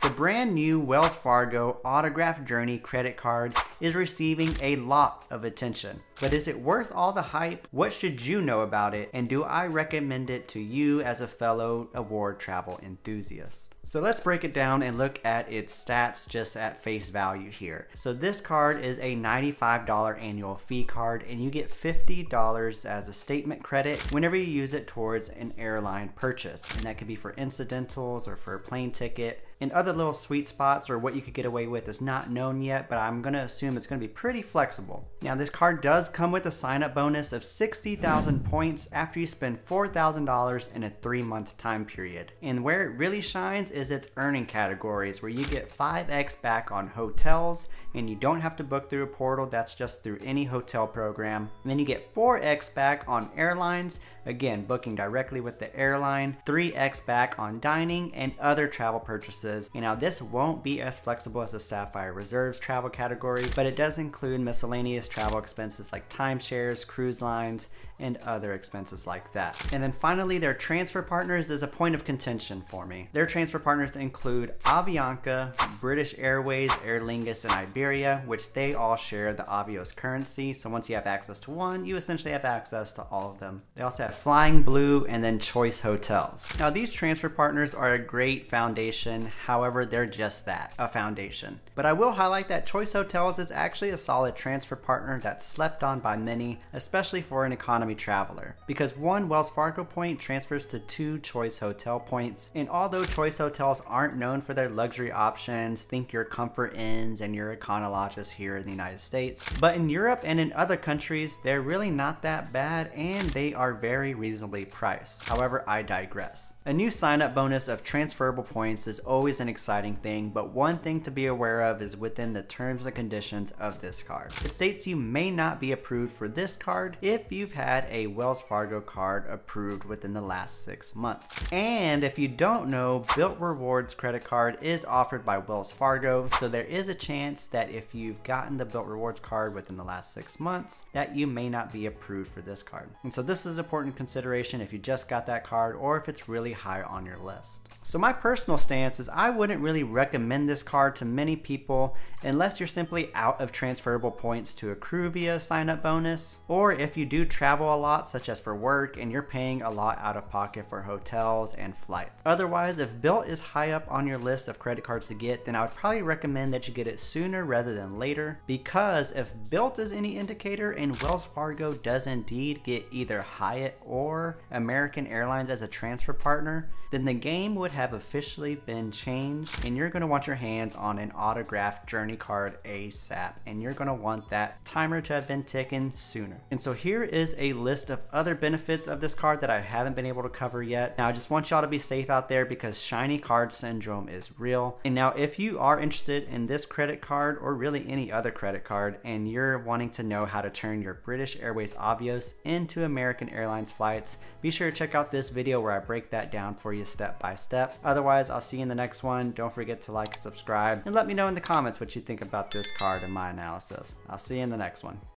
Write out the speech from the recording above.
The brand new Wells Fargo Autograph Journey credit card is receiving a lot of attention. But is it worth all the hype? What should you know about it? And do I recommend it to you as a fellow award travel enthusiast? So let's break it down and look at its stats just at face value here. So this card is a $95 annual fee card, and you get $50 as a statement credit whenever you use it towards an airline purchase. And that could be for incidentals or for a plane ticket. And other little sweet spots or what you could get away with is not known yet, but I'm gonna assume it's gonna be pretty flexible. Now this card does come with a sign-up bonus of 60,000 points after you spend $4,000 in a 3-month time period. And where it really shines is its earning categories, where you get 5x back on hotels, and you don't have to book through a portal, that's just through any hotel program. And then you get 4x back on airlines, again, booking directly with the airline, 3x back on dining and other travel purchases. And now this won't be as flexible as the Sapphire Reserves travel category, but it does include miscellaneous travel expenses like timeshares, cruise lines, and other expenses like that. And then finally, their transfer partners is a point of contention for me. Their transfer partners include Avianca, British Airways, Aer Lingus, and Iberia, which they all share the Avios currency. So once you have access to one, you essentially have access to all of them. They also have Flying Blue and then Choice Hotels. Now these transfer partners are a great foundation. However, they're just that, a foundation. But I will highlight that Choice Hotels is actually a solid transfer partner that's slept on by many, especially for an economy traveler, because 1 Wells Fargo point transfers to 2 Choice Hotel points. And although Choice Hotels aren't known for their luxury options, think your Comfort Inns and your Econo Lodges here in the United States, but in Europe and in other countries, they're really not that bad and they are very reasonably priced. However, I digress. A new sign-up bonus of transferable points is always an exciting thing, but one thing to be aware of is within the terms and conditions of this card. It states you may not be approved for this card if you've had a Wells Fargo card approved within the last 6 months. And if you don't know, Bilt Rewards credit card is offered by Wells Fargo, so there is a chance that if you've gotten the Bilt Rewards card within the last 6 months, that you may not be approved for this card. And so this is an important consideration if you just got that card or if it's really high on your list. So my personal stance is I wouldn't really recommend this card to many people unless you're simply out of transferable points to accrue via sign-up bonus, or if you do travel a lot, such as for work, and you're paying a lot out of pocket for hotels and flights. Otherwise, if Bilt is high up on your list of credit cards to get, then I would probably recommend that you get it sooner rather than later, because if Bilt is any indicator and Wells Fargo does indeed get either Hyatt or American Airlines as a transfer partner, then the game would have officially been changed and you're going to want your hands on an Autograph Journey card ASAP, and you're going to want that timer to have been ticking sooner. And so here is a list of other benefits of this card that I haven't been able to cover yet. Now I just want y'all to be safe out there because shiny card syndrome is real. And now if you are interested in this credit card or really any other credit card and you're wanting to know how to turn your British Airways Avios into American Airlines flights, be sure to check out this video where I break that down for you step by step. Otherwise, I'll see you in the next one. Don't forget to like and subscribe and let me know in the comments what you think about this card and my analysis. I'll see you in the next one.